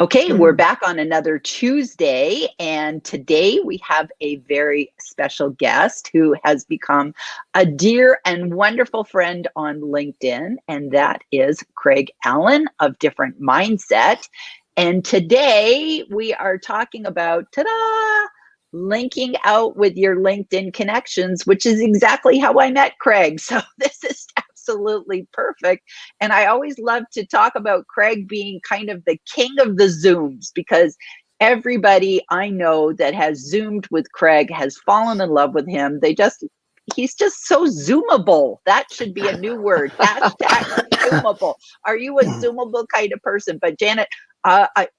Okay, we're back on another Tuesday, and today we have a very special guest who has become a dear and wonderful friend on LinkedIn, and that is Craig Allan of Different Mindset. And today we are talking about, ta-da, linking out with your LinkedIn connections, which is exactly how I met Craig. So this is absolutely perfect. And I always love to talk about Craig being kind of the king of the Zooms, because everybody I know that has Zoomed with Craig has fallen in love with him. He's just so Zoomable. That should be a new word. Hashtag Zoomable. Are you a Zoomable kind of person? But Janet,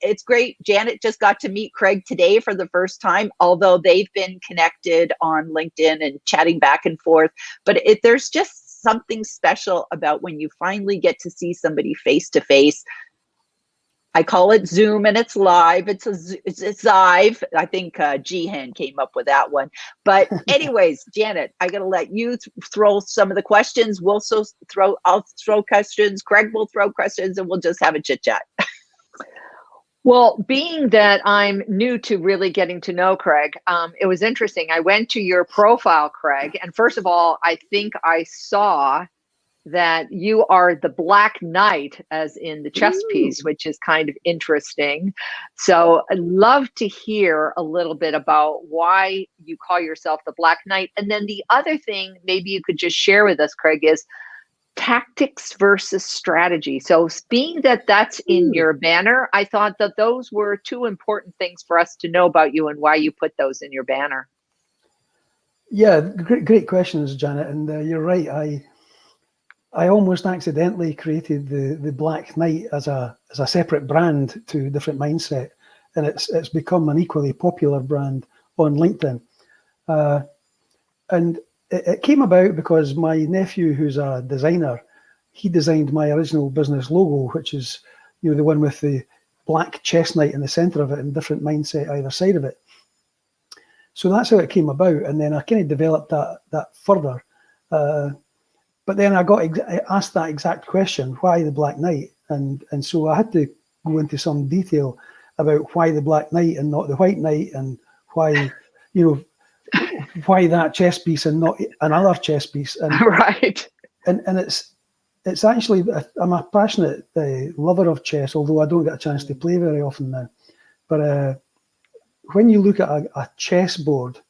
it's great. Janet just got to meet Craig today for the first time, although they've been connected on LinkedIn and chatting back and forth. But there's just something special about when you finally get to see somebody face to face. I call it Zoom, and it's live. It's live. I think Jihan came up with that one. But anyways, Janet, I got to let you throw some of the questions. I'll throw questions. Craig will throw questions, and we'll just have a chit chat. Well, being that I'm new to really getting to know Craig, it was interesting. I went to your profile, Craig, and first of all, I think I saw that you are the Black Knight, as in the chess piece, which is kind of interesting. So I'd love to hear a little bit about why you call yourself the Black Knight. And then the other thing maybe you could just share with us, Craig, is tactics versus strategy. So being that that's in your banner, I thought that those were two important things for us to know about you and why you put those in your banner. Yeah, great questions, Janet. And you're right. I almost accidentally created the Black Knight as a separate brand to Different Mindset, and it's become an equally popular brand on LinkedIn. And it came about because my nephew, who's a designer, he designed my original business logo, which is, the one with the black chess knight in the center of it and Different Mindset either side of it. So that's how it came about, and then I kind of developed that further. But then I got asked that exact question, why the Black Knight? And so I had to go into some detail about why the Black Knight and not the White Knight, and why, why that chess piece and not another chess piece. And, right. And it's actually, I'm a passionate lover of chess, although I don't get a chance to play very often now. But when you look at a chessboard,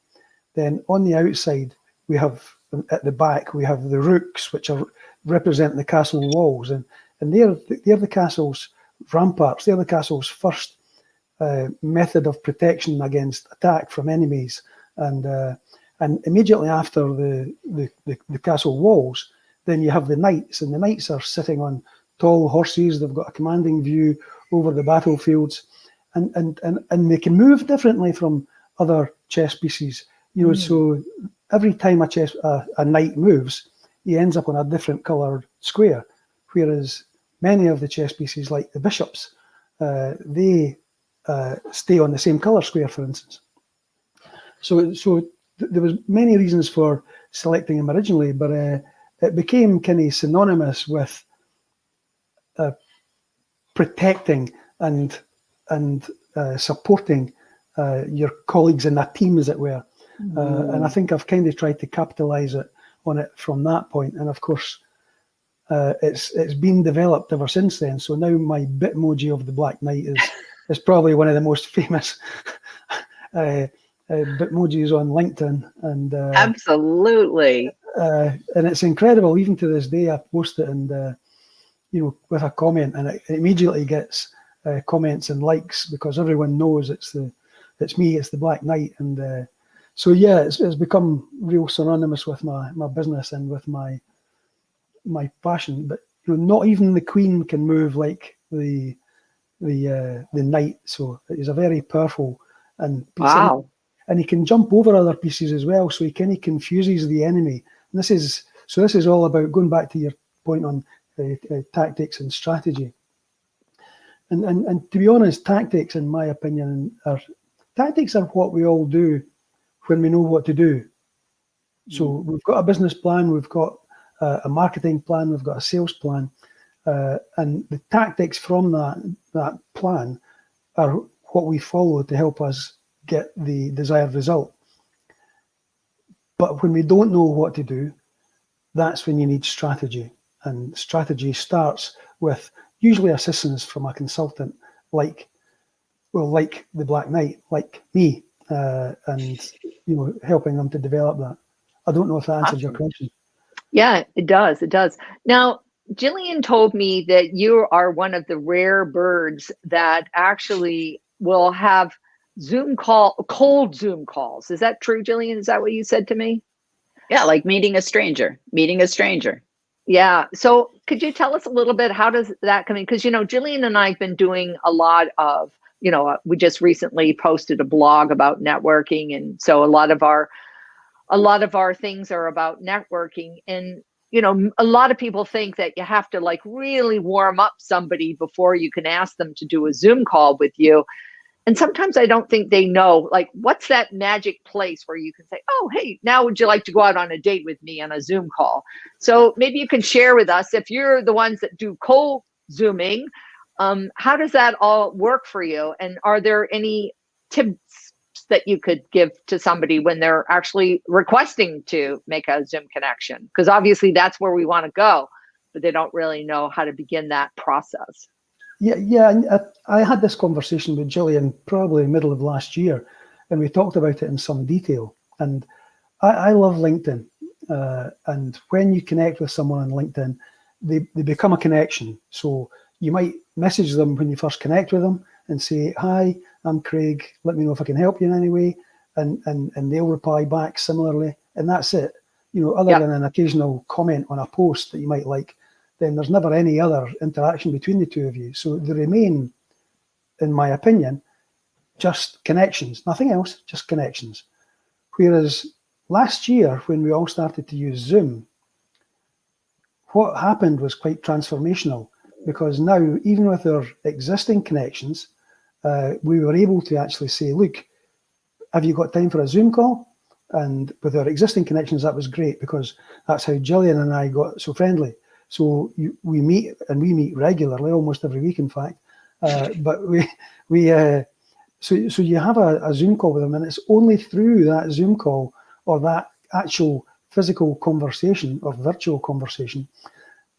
then on the outside, we have, at the back, we have the rooks, which represent the castle walls, and they're the castle's ramparts. They're the castle's first method of protection against attack from enemies. And immediately after the castle walls, then you have the knights, and the knights are sitting on tall horses. They've got a commanding view over the battlefields, and they can move differently from other chess pieces. So every time a knight moves, he ends up on a different coloured square, whereas many of the chess pieces, like the bishops, they stay on the same colour square, for instance. So there was many reasons for selecting him originally, but it became kind of synonymous with protecting and supporting your colleagues in a team, as it were. And I think I've kind of tried to capitalise on it from that point. And of course, it's been developed ever since then. So now my Bitmoji of the Black Knight is probably one of the most famous Bitmojis on LinkedIn. And absolutely. And it's incredible. Even to this day, I post it and with a comment, and it immediately gets comments and likes, because everyone knows it's me, it's the Black Knight. And so yeah, it's become real synonymous with my business and with my passion. But not even the Queen can move like the knight. So it's a very powerful and piece. Wow. And he can jump over other pieces as well. So he kind of confuses the enemy. And this is all about going back to your point on tactics and strategy. And to be honest, tactics, in my opinion, are what we all do when we know what to do. So we've got a business plan, we've got a marketing plan, we've got a sales plan, and the tactics from that plan are what we follow to help us get the desired result. But when we don't know what to do, that's when you need strategy. And strategy starts with usually assistance from a consultant like the Black Knight, like me, and helping them to develop that. I don't know if that answered your question. Yeah, it does. It does. Now, Gillian told me that you are one of the rare birds that actually will have cold Zoom calls. Is that true, Gillian? Is that what you said to me? Yeah, like meeting a stranger. Yeah. So could you tell us a little bit, how does that come in? Because, Gillian and I have been doing a lot of, we just recently posted a blog about networking. And so a lot of our things are about networking. And, a lot of people think that you have to like really warm up somebody before you can ask them to do a Zoom call with you. And sometimes I don't think they know, like, what's that magic place where you can say, oh, hey, now would you like to go out on a date with me on a Zoom call? So maybe you can share with us, if you're the ones that do cold Zooming, how does that all work for you? And are there any tips that you could give to somebody when they're actually requesting to make a Zoom connection? Because obviously that's where we want to go, but they don't really know how to begin that process. Yeah. I had this conversation with Gillian probably middle of last year, and we talked about it in some detail. And I love LinkedIn. And when you connect with someone on LinkedIn, they become a connection. So you might message them when you first connect with them and say, hi, I'm Craig, let me know if I can help you in any way. And they'll reply back similarly. And that's it. Other than an occasional comment on a post that you might like, then there's never any other interaction between the two of you. So they remain, in my opinion, just connections, nothing else, just connections. Whereas last year, when we all started to use Zoom, what happened was quite transformational, because now, even with our existing connections, we were able to actually say, look, have you got time for a Zoom call? And with our existing connections, that was great, because that's how Gillian and I got so friendly. So we meet regularly, almost every week, in fact. But so you have a Zoom call with them, and it's only through that Zoom call or that actual physical conversation or virtual conversation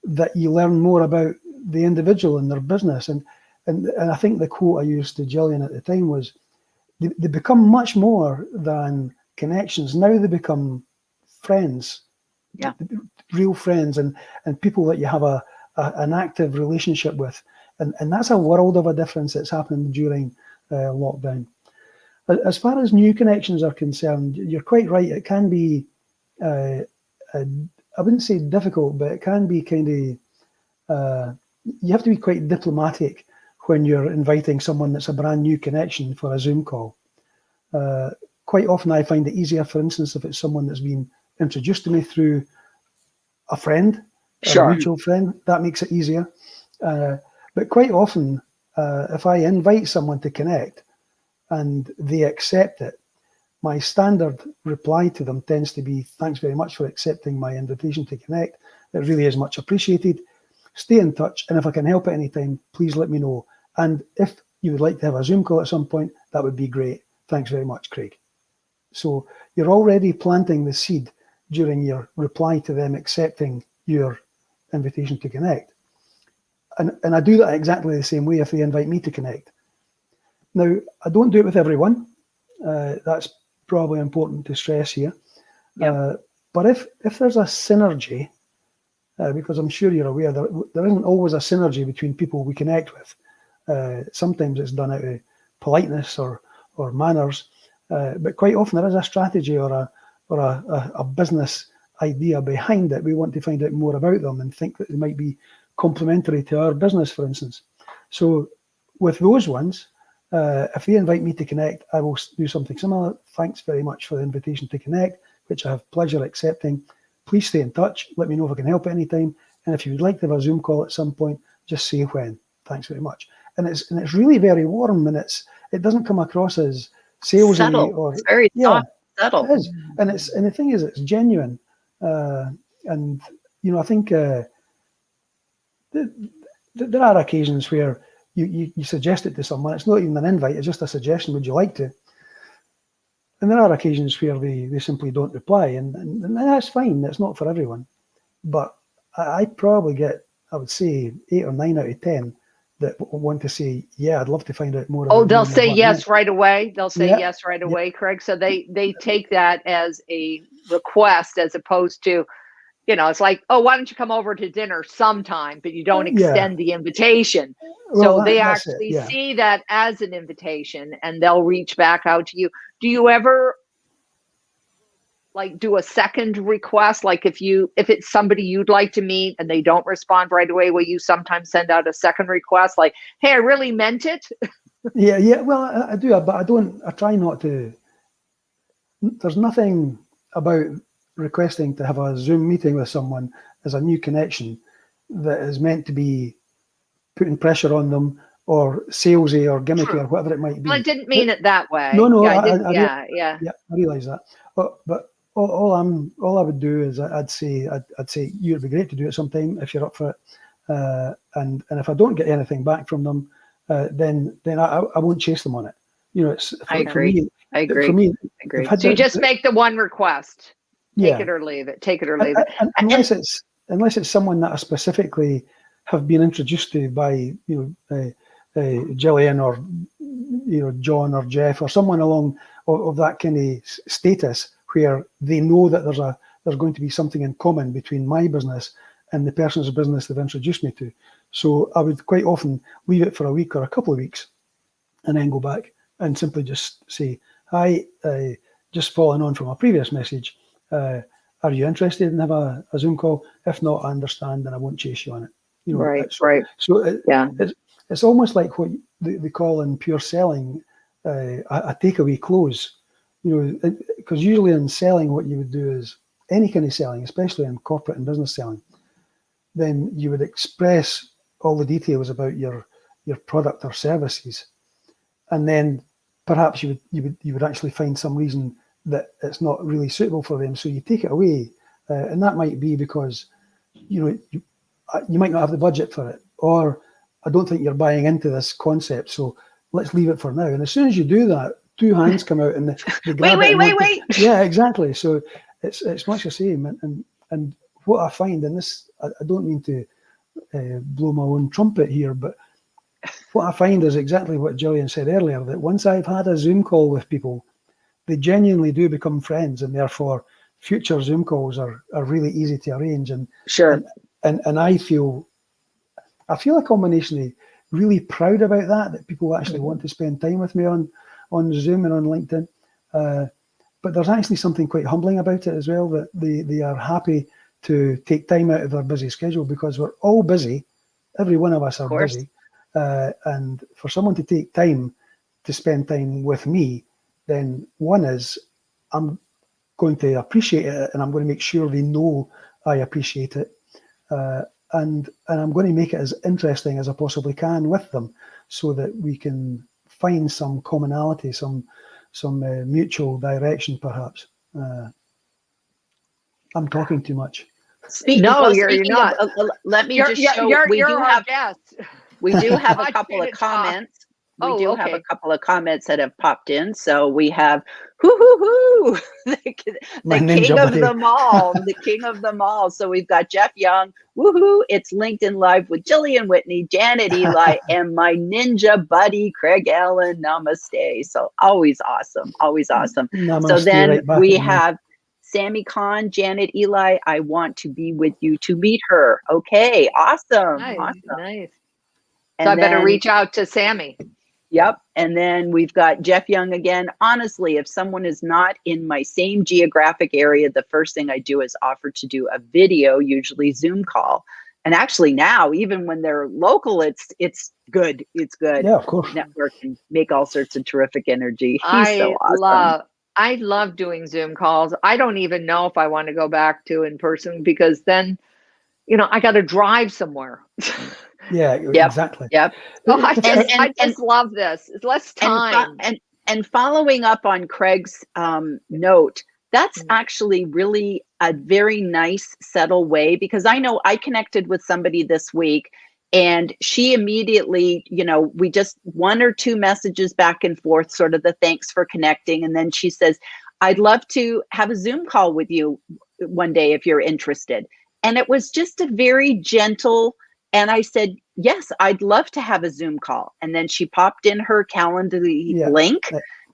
that you learn more about the individual and their business. And I think the quote I used to Gillian at the time was, they become much more than connections. Now they become friends. Yeah. Real friends and people that you have an active relationship with. And that's a world of a difference that's happened during lockdown. As far as new connections are concerned, you're quite right. It can be, I wouldn't say difficult, but it can be kind of, you have to be quite diplomatic when you're inviting someone that's a brand new connection for a Zoom call. Quite often I find it easier, for instance, if it's someone that's been introduced to me through a friend, Sure. a mutual friend, that makes it easier. But quite often, if I invite someone to connect and they accept it, my standard reply to them tends to be, thanks very much for accepting my invitation to connect. It really is much appreciated. Stay in touch, and if I can help at any time, please let me know. And if you would like to have a Zoom call at some point, that would be great. Thanks very much, Craig. So you're already planting the seed during your reply to them accepting your invitation to connect. And I do that exactly the same way if they invite me to connect. Now, I don't do it with everyone. That's probably important to stress here. Yeah. But if there's a synergy, because I'm sure you're aware there isn't always a synergy between people we connect with. Sometimes it's done out of politeness or manners, but quite often there is a strategy or a business idea behind it. We want to find out more about them and think that they might be complementary to our business, for instance. So with those ones, if they invite me to connect, I will do something similar. Thanks very much for the invitation to connect, which I have pleasure accepting. Please stay in touch. Let me know if I can help at any time. And if you would like to have a Zoom call at some point, just say when. Thanks very much. And it's really very warm, and it doesn't come across as salesy Subtle. or it's very soft, subtle. It is, and the thing is, it's genuine. And I think there are occasions where you suggest it to someone. It's not even an invite, it's just a suggestion. Would you like to? And there are occasions where they simply don't reply, and that's fine. That's not for everyone. But I probably get, I would say, 8 or 9 out of 10 that want to say, yeah, I'd love to find out more. Oh, about they'll say yes right away. They'll say yes right away, Craig. So they take that as a request as opposed to, it's like, oh, why don't you come over to dinner sometime, but you don't extend the invitation. Well, so they actually see that as an invitation, and they'll reach back out to you. Do you ever like do a second request? Like if it's somebody you'd like to meet and they don't respond right away, will you sometimes send out a second request? Like, hey, I really meant it. Yeah. Well, I do, but I try not to. There's nothing about requesting to have a Zoom meeting with someone as a new connection that is meant to be putting pressure on them or salesy or gimmicky or whatever it might be. Well, I didn't mean it that way. No, yeah, I realize that. But all I would do is I'd say you'd be great to do it sometime if you're up for it. And if I don't get anything back from them, then I won't chase them on it. I agree. I agree. So you just make the one request. Take it or leave it. Take it or leave it. Unless it's someone that I specifically have been introduced to by Gillian or John or Jeff or someone along of that kind of status where they know that there's going to be something in common between my business and the person's business they've introduced me to. So I would quite often leave it for a week or a couple of weeks and then go back and simply just say, hi, just following on from a previous message, are you interested in have a Zoom call? If not, I understand and I won't chase you on it. Right. So it's almost like what they call in pure selling a takeaway close. Because usually in selling, what you would do is any kind of selling, especially in corporate and business selling, then you would express all the details about your product or services, and then perhaps you would actually find some reason that it's not really suitable for them, so you take it away, and that might be because you might not have the budget for it, or I don't think you're buying into this concept, so let's leave it for now. And as soon as you do that, 2 hands come out and they grab it. Wait. Yeah, exactly. So it's much the same. And what I find in this, I don't mean to blow my own trumpet here, but what I find is exactly what Gillian said earlier, that once I've had a Zoom call with people, they genuinely do become friends, and therefore future Zoom calls are really easy to arrange. And sure. And I feel a combination of really proud about that people actually want to spend time with me on Zoom and on LinkedIn. But there's actually something quite humbling about it as well, that they are happy to take time out of their busy schedule, because we're all busy. Every one of us are busy. And for someone to take time to spend time with me, then one is I'm going to appreciate it, and I'm going to make sure they know I appreciate it. And I'm going to make it as interesting as I possibly can with them, so that we can find some commonality, some mutual direction, perhaps. I'm talking too much. You're not. Let me just show. You're our guest. We do have a couple of comments. We do have a couple of comments that have popped in. So we have the king of them all, the king of them all. So we've got Jeff Young, woohoo, it's LinkedIn Live with Gillan Whitney, Janet Elie, and my ninja buddy, Craig Allan, namaste. So always awesome, always awesome. Namaste, so then right we have Sammy Khan, Janet Elie, I want to be with you to meet her. Okay, awesome. Nice. So I better reach out to Sammy. Yep. And then we've got Jeff Young again. Honestly, if someone is not in my same geographic area, the first thing I do is offer to do a video, usually Zoom call. And actually now, even when they're local, it's good. It's good. Yeah, of course. Network and make all sorts of terrific energy. He's so awesome. I love doing Zoom calls. I don't even know if I want to go back to in person, because then, I got to drive somewhere. Yeah, exactly. Yep. Oh, I just love this. It's less time. And following up on Craig's note, that's actually really a very nice, subtle way, because I know I connected with somebody this week, And she immediately, we just 1 or 2 messages back and forth, sort of the thanks for connecting. And then she says, I'd love to have a Zoom call with you one day if you're interested. And it was just a very gentle, and I said, yes, I'd love to have a Zoom call. And then she popped in her Calendly link,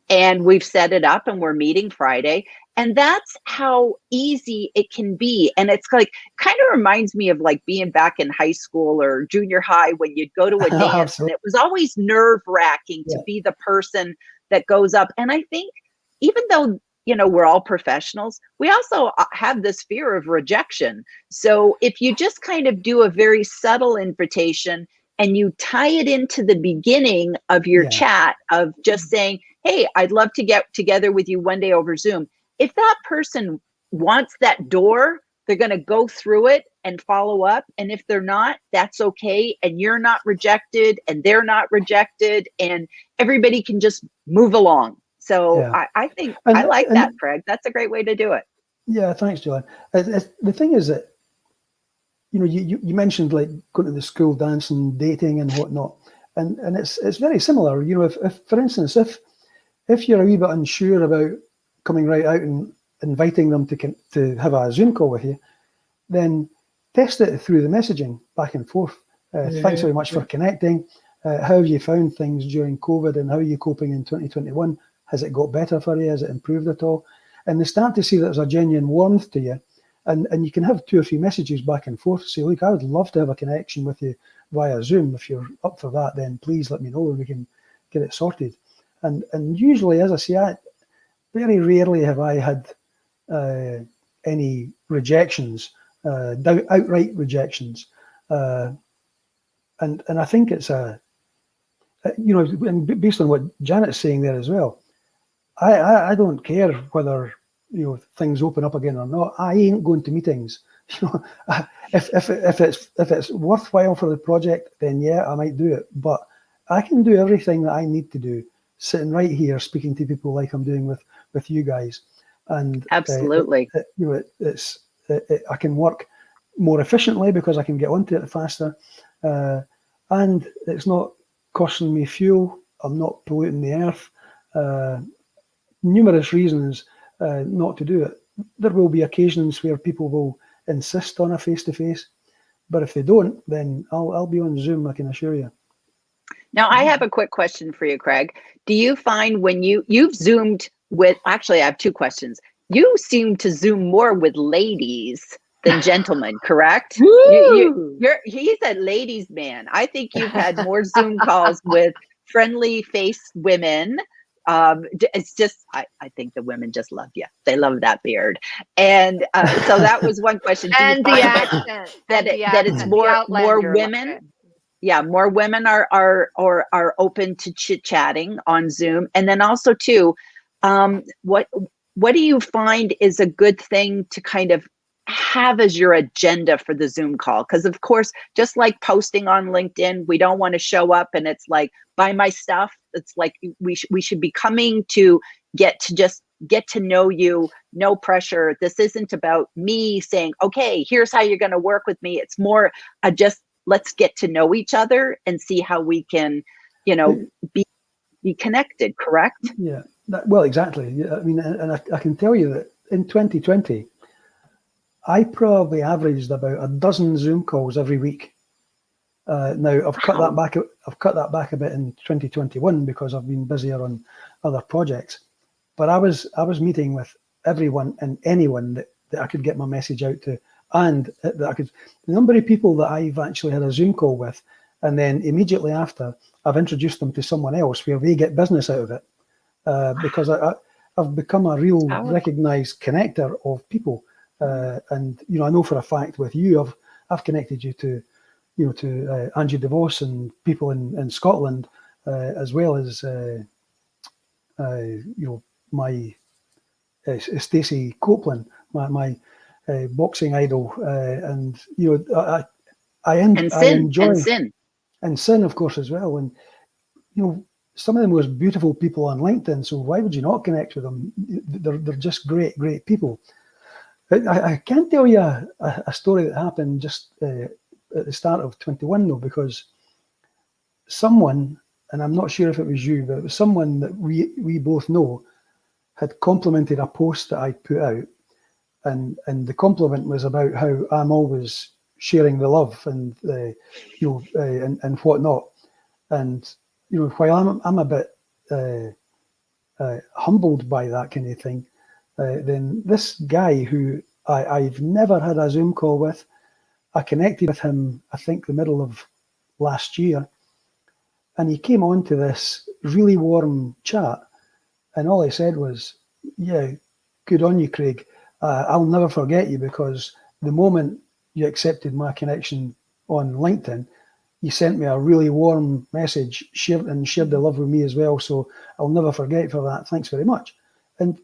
and we've set it up, and we're meeting Friday. And that's how easy it can be. And it's like, kind of reminds me of like being back in high school or junior high when you'd go to a dance, and it was always nerve-wracking to be the person that goes up. And I think even though, we're all professionals, we also have this fear of rejection. So if you just kind of do a very subtle invitation and you tie it into the beginning of your chat of just saying, hey, I'd love to get together with you one day over Zoom. If that person wants that door, they're going to go through it and follow up. And if they're not, that's okay. And you're not rejected and they're not rejected, and everybody can just move along. So I think I like that, Craig. That's a great way to do it. Yeah, thanks, Gillian. The thing is that, you mentioned like going to the school dance and dating and whatnot, and it's very similar. If for instance, if you're a wee bit unsure about coming right out and inviting them to have a Zoom call with you, then test it through the messaging back and forth. Thanks very much for connecting. How have you found things during COVID, and how are you coping in 2021? Has it got better for you? Has it improved at all? And they start to see that there's a genuine warmth to you. And you can have 2 or 3 messages back and forth. Say, look, I would love to have a connection with you via Zoom. If you're up for that, then please let me know and we can get it sorted. And usually, as I say, very rarely have I had any rejections, outright rejections. And I think it's and based on what Janet's saying there as well, I don't care whether things open up again or not. I ain't going to meetings. If it's worthwhile for the project, then yeah, I might do it. But I can do everything that I need to do sitting right here speaking to people like I'm doing with you guys. And absolutely, I can work more efficiently because I can get onto it faster, and it's not costing me fuel. I'm not polluting the earth. Numerous reasons not to do it. There will be occasions where people will insist on a face-to-face, but if they don't, then I'll be on Zoom, I can assure you. Now, I have a quick question for you, Craig. Do you find when you've Zoomed with, actually, I have 2 questions. You seem to Zoom more with ladies than gentlemen, correct? He's a ladies' man. I think you've had more Zoom calls with friendly face women. It's just, I think the women just love you. They love that beard. And so that was one question. And the accent. That it's more women. Yeah, more women are open to chit-chatting on Zoom. And then also too, what do you find is a good thing to kind of have as your agenda for the Zoom call? Because of course, just like posting on LinkedIn, we don't want to show up and it's like, buy my stuff. It's like we should be coming to get to know you, no pressure. This isn't about me saying, okay, here's how you're going to work with me. It's more just let's get to know each other and see how we can, be connected, correct? Yeah, well, exactly. I mean, and I can tell you that in 2020, I probably averaged about a dozen Zoom calls every week. Now I've cut that back. I've cut that back a bit in 2021 because I've been busier on other projects. But I was meeting with everyone and anyone that I could get my message out to, and that I could. The number of people that I've actually had a Zoom call with, and then immediately after, I've introduced them to someone else where they get business out of it, because I've become a real recognised connector of people. And I know for a fact with you, I've connected you to Angie DeVos and people in Scotland, as well as my Stacey Copeland, my boxing idol, and I enjoy and Sin, of course, as well. And some of the most beautiful people on LinkedIn. So why would you not connect with them? They're just great people. I can't tell you a story that happened just at the start of 21 though, because someone, and I'm not sure if it was you, but it was someone that we both know, had complimented a post that I put out, and the compliment was about how I'm always sharing the love and and whatnot. And while I'm a bit humbled by that kind of thing, then this guy who I've never had a Zoom call with, I connected with him, I think the middle of last year, and he came on to this really warm chat, and all he said was, yeah, good on you, Craig. I'll never forget you, because the moment you accepted my connection on LinkedIn, you sent me a really warm message, shared the love with me as well. So I'll never forget for that. Thanks very much. And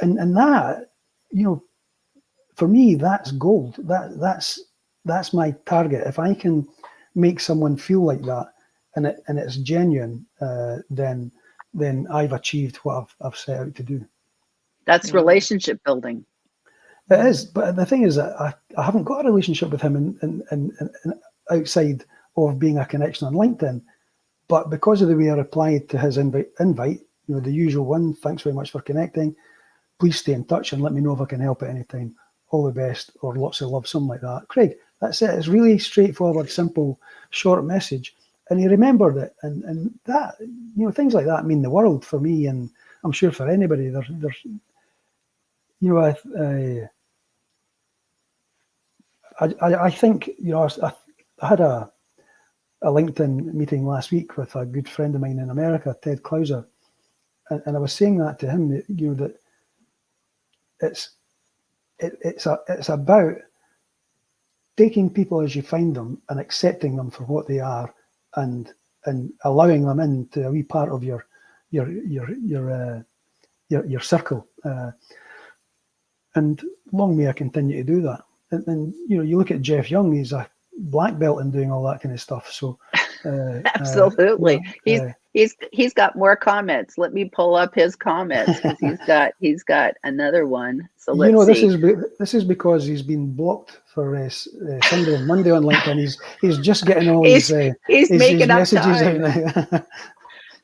that, for me, that's gold. That's my target. If I can make someone feel like that, and it's genuine, then I've achieved what I've set out to do. That's relationship building. It is, but the thing is that I haven't got a relationship with him in outside of being a connection on LinkedIn. But because of the way I replied to his invite, the usual one, thanks very much for connecting. Please stay in touch and let me know if I can help at any time. All the best, or lots of love, something like that. Craig, that's it. It's really straightforward, simple, short message. And he remembered it. And that, things like that mean the world for me, and I'm sure for anybody. I think, I had a LinkedIn meeting last week with a good friend of mine in America, Ted Clouser, and I was saying that to him, that it's about taking people as you find them and accepting them for what they are, and allowing them into a wee part of your circle, and long may I continue to do that. And you look at Jeff Young; he's a black belt in doing all that kind of stuff. So absolutely, he's got more comments. Let me pull up his comments, because he's got another one. So let's see. This is because he's been blocked for Sunday and Monday on LinkedIn. He's just getting all his messages out now.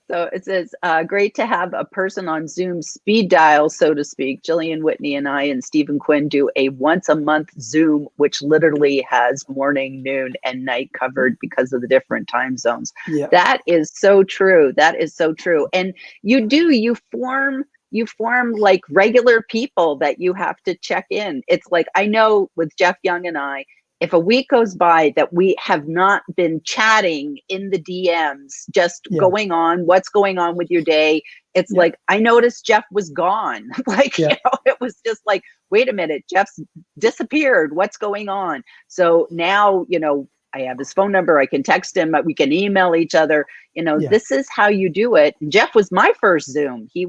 So it says, great to have a person on Zoom speed dial, so to speak. Gillan Whitney and I and Stephen Quinn do a once a month Zoom, which literally has morning, noon, and night covered because of the different time zones. Yeah. That is so true. That is so true. And you form like regular people that you have to check in. It's like, I know with Jeff Young and I, if a week goes by that we have not been chatting in the DMs, just going on, what's going on with your day? It's like, I noticed Jeff was gone. It was just like, wait a minute, Jeff's disappeared. What's going on? So now, I have his phone number. I can text him. We can email each other. This is how you do it. Jeff was my first Zoom. He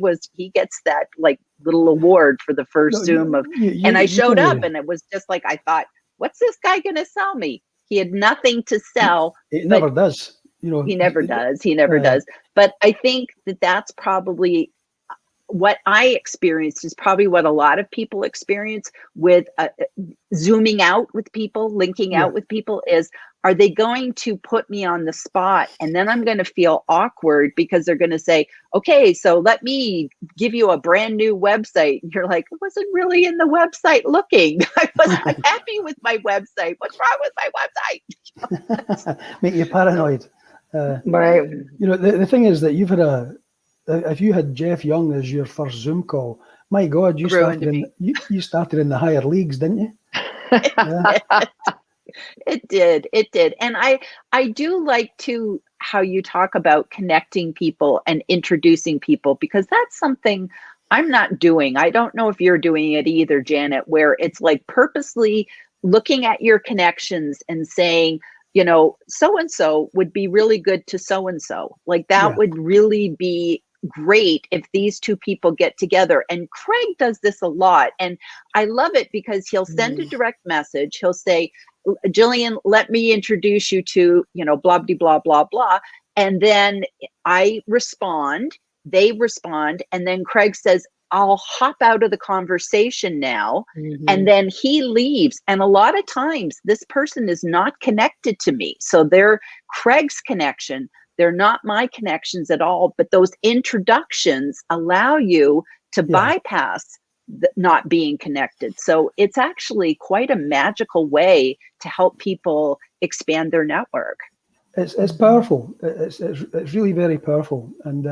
gets that like little award for the first Zoom and I showed up, and it was just like, I thought, what's this guy going to sell me? He had nothing to sell. It never does. He never does. He never does. But I think that's probably what I experienced, is probably what a lot of people experience with zooming out with people, linking out with people, is, are they going to put me on the spot? And then I'm going to feel awkward because they're going to say, okay, so let me give you a brand new website. And you're like, I wasn't really in the website looking. I wasn't happy with my website. What's wrong with my website? Make you paranoid. Right. The thing is that if you had Jeff Young as your first Zoom call, my God, you started in the higher leagues, didn't you? It did. And I do like how you talk about connecting people and introducing people, because that's something I'm not doing. I don't know if you're doing it either, Janet, where it's like purposely looking at your connections and saying, so-and-so would be really good to so-and-so. Like that would really be great if these two people get together. And Craig does this a lot. And I love it because he'll send a direct message. He'll say, Gillian, let me introduce you to, blah, blah, blah, blah, blah. And then I respond, they respond. And then Craig says, I'll hop out of the conversation now, Mm-hmm. and then he leaves. And a lot of times this person is not connected to me. So they're Craig's connection. They're not my connections at all, but those introductions allow you to bypass not being connected. So it's actually quite a magical way to help people expand their network. It's powerful. It's really very powerful. And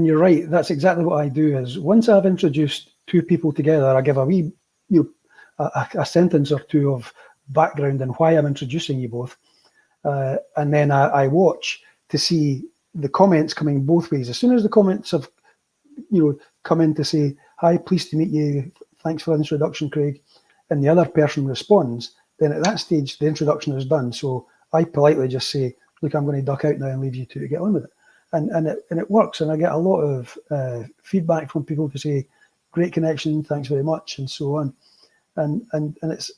you're right. That's exactly what I do. Is once I've introduced two people together, I give a wee, a sentence or two of background and why I'm introducing you both, and then I watch to see the comments coming both ways. As soon as the comments have, come in to say, "Hi, pleased to meet you. Thanks for the introduction, Craig," and the other person responds, then at that stage the introduction is done. So I politely just say, "Look, I'm going to duck out now and leave you two to get on with it." And it works, and I get a lot of feedback from people to say, "Great connection, thanks very much," and so on. And it's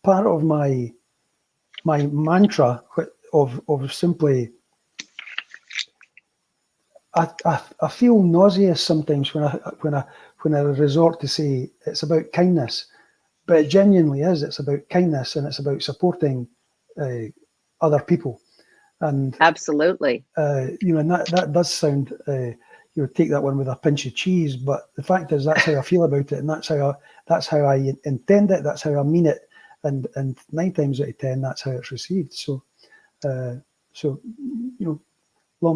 part of my mantra of simply. I feel nauseous sometimes when I resort to say it's about kindness, but it genuinely is. It's about kindness, and it's about supporting other people. And absolutely, and that does sound, take that one with a pinch of cheese, but the fact is that's how I feel about it, and that's how I intend it, that's how I mean it, and 9 times out of 10 that's how it's received. So long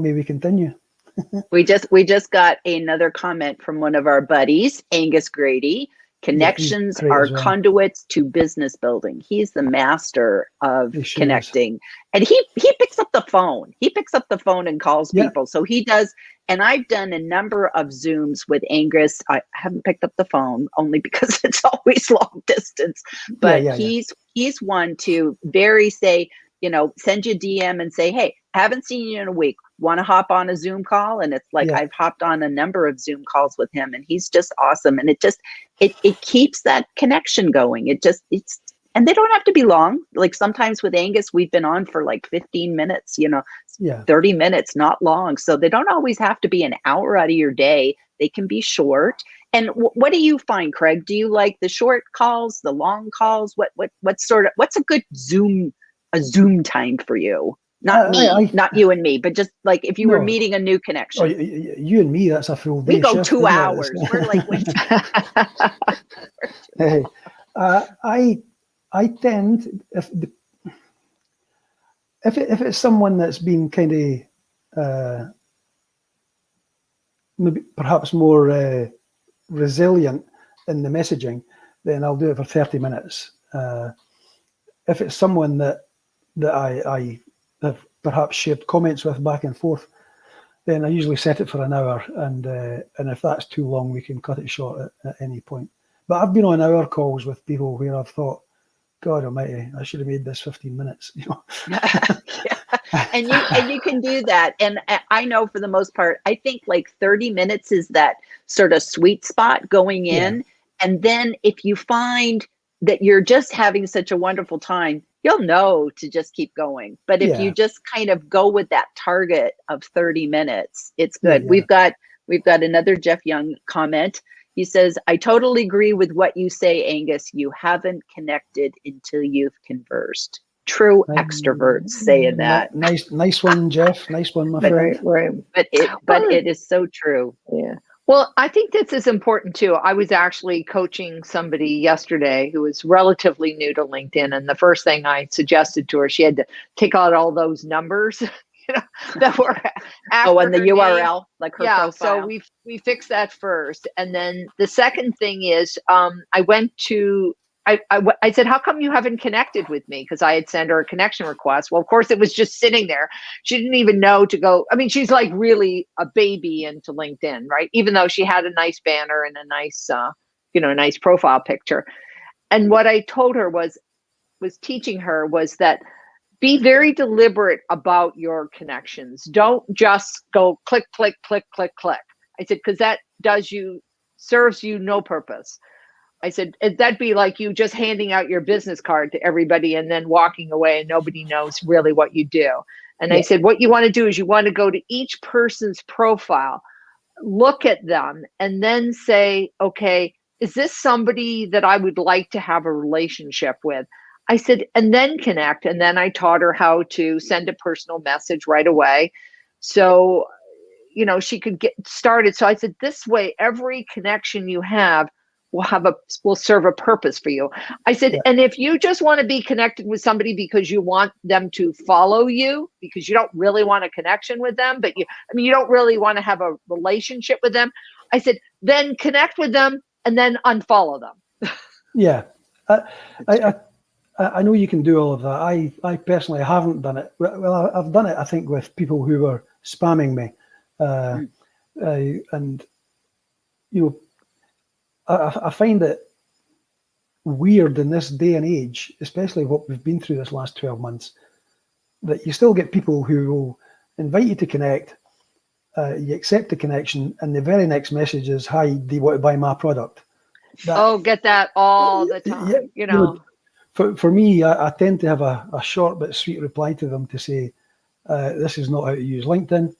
may we continue. we just got another comment from one of our buddies, Angus Grady. Connections are conduits to business building. He's the master of connecting. And he picks up the phone. He picks up the phone and calls people. So he does. And I've done a number of Zooms with Angus. I haven't picked up the phone only because it's always long distance. But he's one to say, send you a DM and say, "Hey, haven't seen you in a week. Want to hop on a Zoom call?" And it's like I've hopped on a number of Zoom calls with him, and he's just awesome. And it keeps that connection going. And they don't have to be long. Like sometimes with Angus, we've been on for like 15 minutes, 30 minutes, not long. So they don't always have to be an hour out of your day. They can be short. And what do you find, Craig? Do you like the short calls, the long calls? What's a good Zoom time for you? Not not you and me, but just like if you were meeting a new connection. Oh, you and me, that's a full day. We go shift, 2 hours. We're like, hey, I tend, if it's someone that's been kind of maybe perhaps more resilient in the messaging, then I'll do it for 30 minutes. If it's someone that I have perhaps shared comments with back and forth, then I usually set it for an hour, and if that's too long, we can cut it short at any point. But I've been on hour calls with people where I've thought, God almighty, I should have made this 15 minutes. And you can do that. And I know for the most part, I think like 30 minutes is that sort of sweet spot going in. Yeah. And then if you find that you're just having such a wonderful time, you'll know to just keep going. But if you just kind of go with that target of 30 minutes, it's good. Yeah. We've got another Jeff Young comment. He says, "I totally agree with what you say, Angus. You haven't connected until you've conversed." True extroverts saying that. Nice one, Jeff. Nice one, my friend. Right. But it is so true. Yeah. Well, I think this is important too. I was actually coaching somebody yesterday who was relatively new to LinkedIn, and the first thing I suggested to her, she had to take out all those numbers that were after and the URL, like her profile. So we fixed that first, and then the second thing is I went to. I said, "How come you haven't connected with me?" Because I had sent her a connection request. Well, of course, it was just sitting there. She didn't even know to go. I mean, she's like really a baby into LinkedIn, right? Even though she had a nice banner and a nice, nice profile picture. And what I told her was teaching her was that be very deliberate about your connections. Don't just go click, click, click, click, click. I said, because that serves you no purpose. I said, that'd be like you just handing out your business card to everybody and then walking away and nobody knows really what you do. And I said, what you want to do is you want to go to each person's profile, look at them and then say, okay, is this somebody that I would like to have a relationship with? I said, and then connect. And then I taught her how to send a personal message right away. So, she could get started. So I said, this way, every connection you have will serve a purpose for you. I said, and if you just want to be connected with somebody because you want them to follow you, because you don't really want a connection with them, but you don't really want to have a relationship with them. I said, then connect with them and then unfollow them. Yeah. I know you can do all of that. I personally haven't done it. Well, I've done it, I think, with people who were spamming me. And, I find it weird in this day and age, especially what we've been through this last 12 months, that you still get people who will invite you to connect, you accept the connection, and the very next message is, hi, do you want to buy my product? Get that all the time, For me, I tend to have a short but sweet reply to them to say, this is not how to use LinkedIn.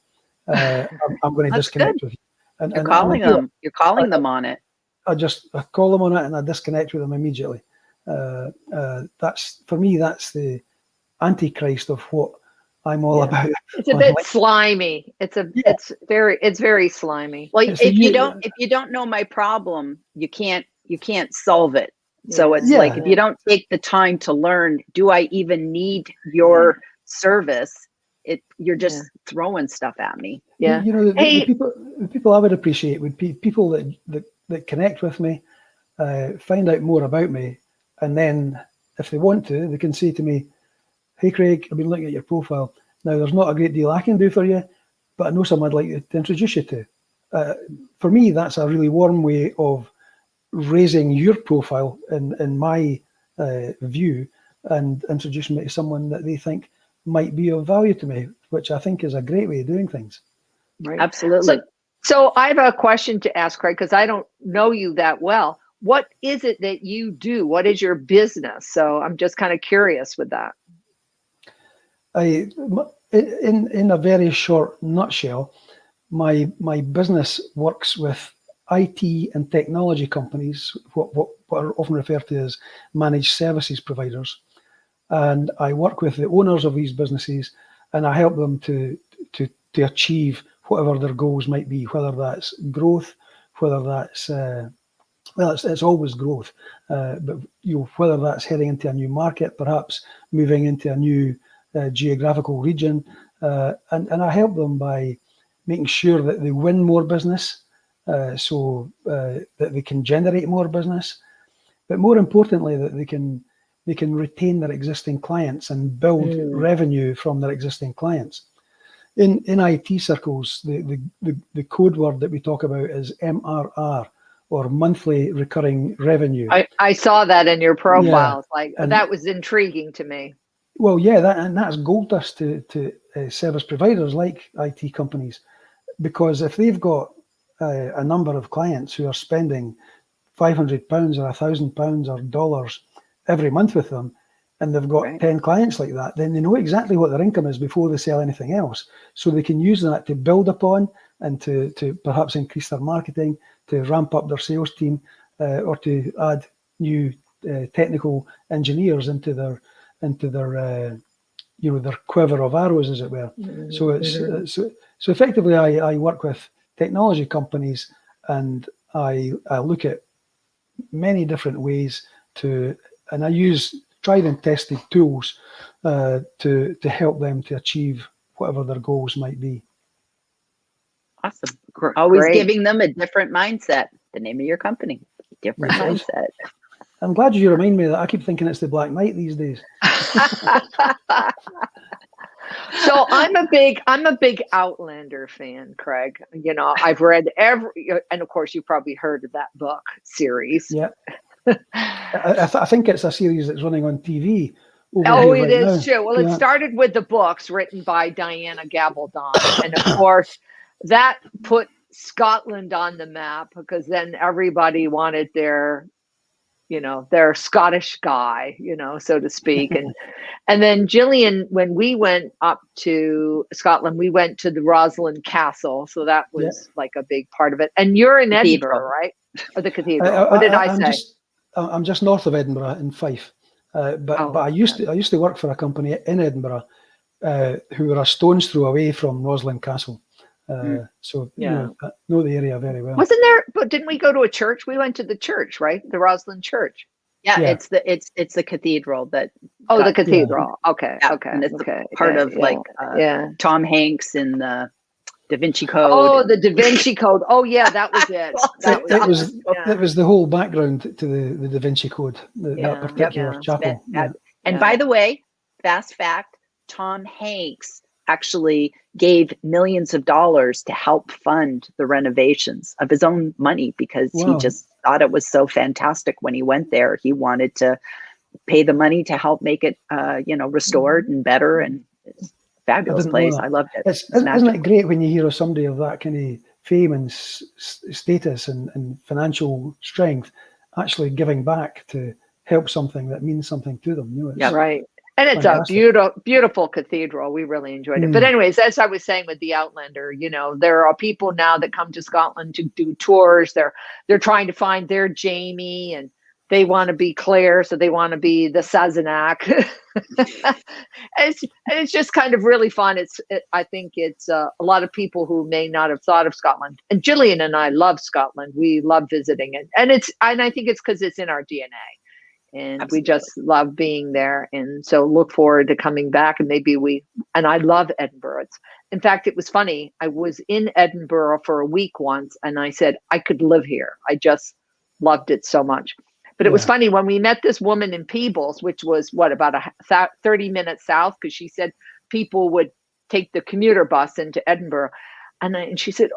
I'm going to disconnect with you. And, You're calling them on it. I call them on it and I disconnect with them immediately. That's, for me, that's the antichrist of what I'm all about. It's a bit slimy. It's very slimy. Well, if you don't know my problem, you can't solve it. So it's like, if you don't take the time to learn, do I even need your service? You're just throwing stuff at me. Yeah. The people I would appreciate would be people that connect with me, find out more about me, and then if they want to, they can say to me, hey Craig, I've been looking at your profile. Now there's not a great deal I can do for you, but I know someone I'd like to introduce you to. For me, that's a really warm way of raising your profile in my view, and introducing me to someone that they think might be of value to me, which I think is a great way of doing things. Right. Absolutely. So I have a question to ask, Craig, because I don't know you that well. What is it that you do? What is your business? So I'm just kind of curious with that. In a very short nutshell, my business works with IT and technology companies, what are often referred to as managed services providers. And I work with the owners of these businesses, and I help them to achieve whatever their goals might be, whether that's growth, whether that's it's always growth, but whether that's heading into a new market, perhaps moving into a new geographical region, and I help them by making sure that they win more business, so that they can generate more business, but more importantly, that they can retain their existing clients and build revenue from their existing clients. In IT circles, the code word that we talk about is MRR, or monthly recurring revenue. I saw that in your profile. That was intriguing to me. Well, that's gold dust to service providers like IT companies, because if they've got a number of clients who are spending £500 or £1,000 or dollars every month with them, and they've got 10 clients like that, then they know exactly what their income is before they sell anything else. So they can use that to build upon and to perhaps increase their marketing, to ramp up their sales team, or to add new technical engineers into their their quiver of arrows, as it were. So it's so effectively, I work with technology companies, and I look at many different ways and I use tried and tested tools to help them to achieve whatever their goals might be. Awesome. Always giving them a different mindset. The name of your company, different mindset. I'm glad you remind me of that. I keep thinking it's the Black Knight these days. So I'm a big Outlander fan, Craig. I've read and of course you've probably heard of that book series. Yeah. I think it's a series that's running on TV. It is too. Well, it started with the books written by Diana Gabaldon, and of course that put Scotland on the map, because then everybody wanted their their Scottish guy, so to speak. And then Gillian, when we went up to Scotland, we went to the Rosslyn Castle. So that was like a big part of it. And you're in Edinburgh, right? Or the cathedral. What did I say? I'm just north of Edinburgh in Fife. But I used to work for a company in Edinburgh who were a stone's throw away from Rosslyn Castle. So I know the area very well. Wasn't there? But didn't we go to a church? We went to the church, right? The Rosslyn Church. Yeah, it's the cathedral that. Oh, the cathedral. Yeah. Okay, okay, and it's okay. Part of Tom Hanks in the Da Vinci Code. Oh, the Da Vinci Code. Oh, yeah, that was it. It was the whole background to the Da Vinci Code, that particular chapel. And by the way, fast fact: Tom Hanks actually gave millions of dollars to help fund the renovations of his own money because he just thought it was so fantastic when he went there. He wanted to pay the money to help make it, restored and better. And it's a fabulous place. I loved it. Isn't it great when you hear of somebody of that kind of fame and status and financial strength actually giving back to help something that means something to them? Right. And it's fantastic. A beautiful cathedral. We really enjoyed it. But anyways, as I was saying with the Outlander, there are people now that come to Scotland to do tours. They're trying to find their Jamie, and they want to be Claire, so they want to be the Sazerac. and it's just kind of really fun. I think it's a lot of people who may not have thought of Scotland. And Gillian and I love Scotland. We love visiting it, and I think it's because it's in our DNA. And Absolutely. We just love being there. And so look forward to coming back. And and I love Edinburgh. In fact, it was funny. I was in Edinburgh for a week once, and I said, I could live here. I just loved it so much. But it was funny when we met this woman in Peebles, which was about 30 minutes south, because she said people would take the commuter bus into Edinburgh. And she said,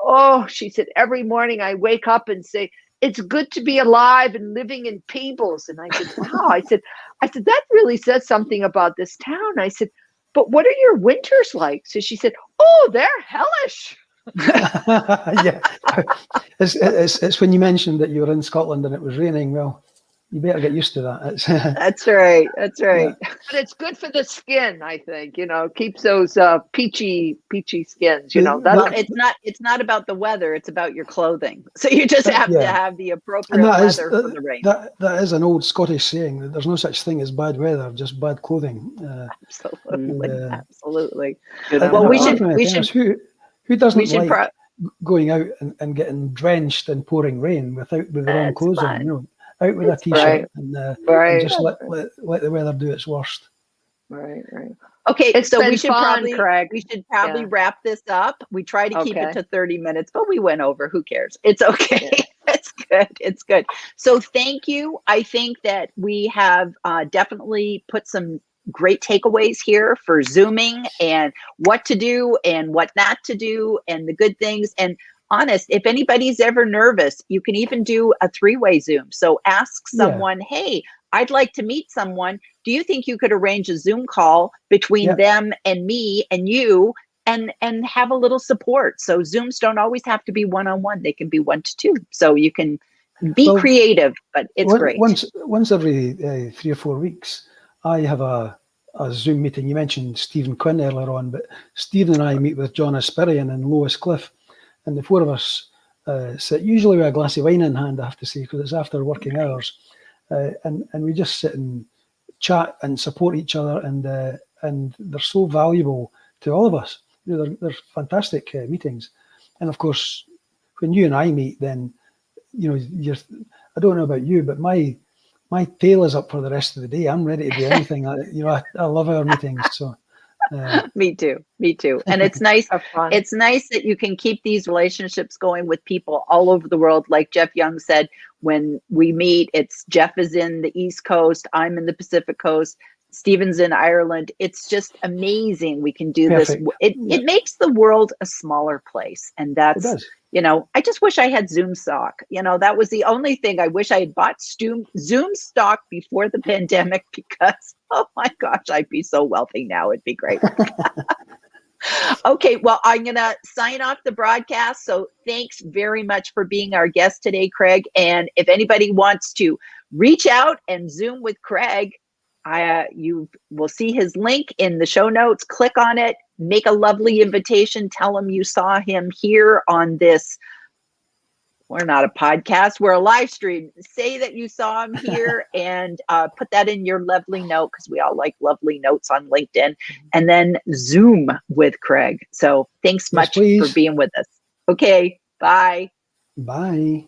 every morning I wake up and say, it's good to be alive and living in Peebles. And I said, wow. I said, that really says something about this town. I said, but what are your winters like? So she said, oh, they're hellish. Yeah. It's when you mentioned that you were in Scotland and it was raining. Well, you better get used to that. That's right. Yeah. But it's good for the skin, I think. Keeps those peachy skins. It's not about the weather. It's about your clothing. So you just have to have the appropriate weather for the rain. That is an old Scottish saying that there's no such thing as bad weather, just bad clothing. Absolutely. Well, we should. Who doesn't like going out and getting drenched in pouring rain with their own clothes on? Out with a t-shirt and just let the weather do its worst. Right. Okay, so we should probably wrap this up. We try to keep it to 30 minutes, but we went over. Who cares? It's okay. Yeah. It's good. So thank you. I think that we have definitely put some great takeaways here for Zooming and what to do and what not to do and the good things. And honest, if anybody's ever nervous, you can even do a 3-way Zoom. So ask someone, hey, I'd like to meet someone. Do you think you could arrange a Zoom call between them and me and you and have a little support? So Zooms don't always have to be one-on-one. They can be 1-to-2. So you can be creative, but it's great. Once every 3 or 4 weeks, I have a Zoom meeting. You mentioned Stephen Quinn earlier on, but Stephen and I meet with John Aspirian and Lois Cliff. And the 4 of us sit usually with a glass of wine in hand, I have to say, because it's after working hours. And we just sit and chat and support each other. And they're so valuable to all of us. They're fantastic meetings. And of course, when you and I meet, then, I don't know about you, but my tail is up for the rest of the day. I'm ready to do anything. I love our meetings. So. Me too. And it's nice. It's nice that you can keep these relationships going with people all over the world. Like Jeff Young said, when we meet, Jeff is in the East Coast, I'm in the Pacific Coast, Stephen's in Ireland. It's just amazing. We can do this. It makes the world a smaller place. And that's, I just wish I had Zoom stock. That was the only thing. I wish I had bought Zoom stock before the pandemic because, oh my gosh, I'd be so wealthy now. It'd be great. Okay, well, I'm going to sign off the broadcast. So thanks very much for being our guest today, Craig. And if anybody wants to reach out and Zoom with Craig, you will see his link in the show notes. Click on it, make a lovely invitation, tell him you saw him here on this. We're not a podcast, we're a live stream. Say that you saw him here and put that in your lovely note, because we all like lovely notes on LinkedIn, and then Zoom with Craig. So thanks much for being with us. Okay, bye. Bye.